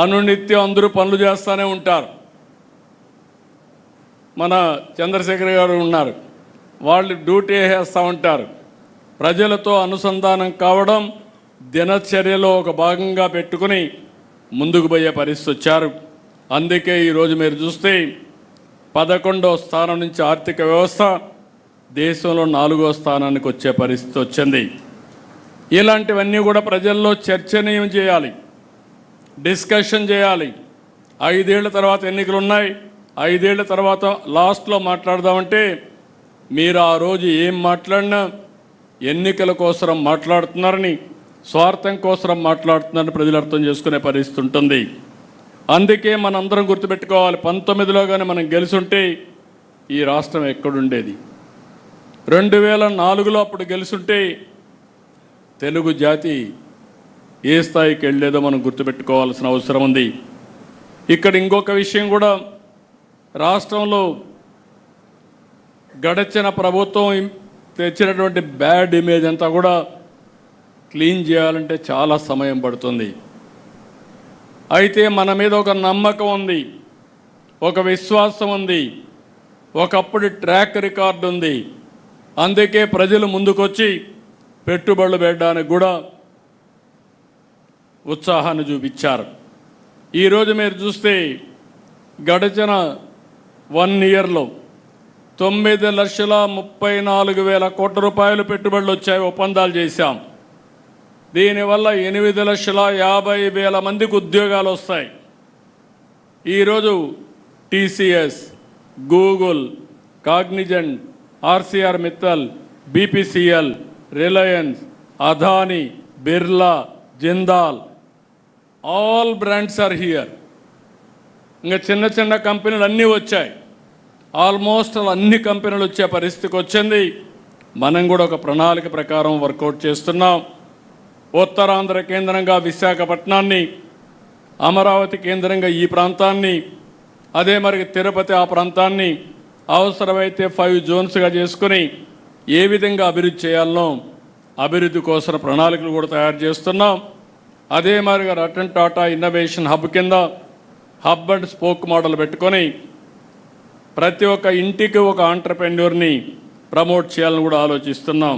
అనునిత్యం అందరూ పనులు చేస్తూనే ఉంటారు. మన చంద్రశేఖర్ గారు ఉన్నారు, వాళ్ళు డ్యూటీ వేస్తూ ఉంటారు. ప్రజలతో అనుసంధానం కావడం దినచర్యలో ఒక భాగంగా పెట్టుకుని ముందుకు పోయే పరిస్థితి వచ్చారు. అందుకే ఈరోజు మీరు చూస్తే 11వ స్థానం నుంచి ఆర్థిక వ్యవస్థ దేశంలో 4వ స్థానానికి వచ్చే పరిస్థితి వచ్చింది. ఇలాంటివన్నీ కూడా ప్రజల్లో చర్చనీయం చేయాలి, డిస్కషన్ చేయాలి. 5 ఏళ్ల తర్వాత ఎన్నికలు ఉన్నాయి, 5 ఏళ్ల తర్వాత లాస్ట్లో మాట్లాడదామంటే మీరు ఆ రోజు ఏం మాట్లాడినా ఎన్నికల కోసం మాట్లాడుతున్నారని, స్వార్థం కోసం మాట్లాడుతున్నారని ప్రజలు అర్థం చేసుకునే పరిస్థితి ఉంటుంది. అందుకే మనందరం గుర్తుపెట్టుకోవాలి, 19లో కానీ మనం గెలుసుంటే ఈ రాష్ట్రం ఎక్కడుండేది. 2004లో అప్పుడు గెలుసుంటే తెలుగు జాతి ఏ స్థాయికి వెళ్ళేదో మనం గుర్తుపెట్టుకోవాల్సిన అవసరం ఉంది. ఇక్కడ ఇంకొక విషయం కూడా, రాష్ట్రంలో గడిచిన ప్రభుత్వం తెచ్చినటువంటి బ్యాడ్ ఇమేజ్ అంతా కూడా క్లీన్ చేయాలంటే చాలా సమయం పడుతుంది. అయితే మన మీద ఒక నమ్మకం ఉంది, ఒక విశ్వాసం ఉంది, ఒకప్పుడు ట్రాక్ రికార్డు ఉంది. అందుకే ప్రజలు ముందుకొచ్చి పెట్టుబడులు పెట్టడానికి కూడా ఉత్సాహాన్ని చూపించారు. ఈరోజు మీరు చూస్తే గడిచిన 1 ఇయర్లో 9,34,000 కోట్ల రూపాయలు పెట్టుబడులు వచ్చాయి, ఒప్పందాలు చేశాం. దీనివల్ల 8,50,000 మందికి ఉద్యోగాలు వస్తాయి. ఈరోజు TCS, Google, Cognizant, Arcelor Mittal, BPCL, Reliance, Adani, Birla, Jindal, all brands are here. ఇంకా చిన్న చిన్న కంపెనీలు అన్నీ వచ్చాయి. ఆల్మోస్ట్ అన్ని కంపెనీలు వచ్చే పరిస్థితికి వచ్చింది. మనం కూడా ఒక ప్రణాళిక ప్రకారం వర్కౌట్ చేస్తున్నాం. ఉత్తరాంధ్ర కేంద్రంగా విశాఖపట్నాన్ని, అమరావతి కేంద్రంగా ఈ ప్రాంతాన్ని, అదే మరి తిరుపతి ఆ ప్రాంతాన్ని అవసరమైతే 5 జోన్స్గా చేసుకుని ఏ విధంగా అభివృద్ధి చేయాలనో అభివృద్ధి కోసం ప్రణాళికలు కూడా తయారు చేస్తున్నాం. అదే మరిగా రతన్ టాటా ఇన్నోవేషన్ హబ్ కింద హబ్ అండ్ స్పోక్ మోడల్ పెట్టుకొని ప్రతి ఒక్క ఇంటికి ఒక ఆంటర్ప్రెన్యూర్ని ప్రమోట్ చేయాలని కూడా ఆలోచిస్తున్నాం.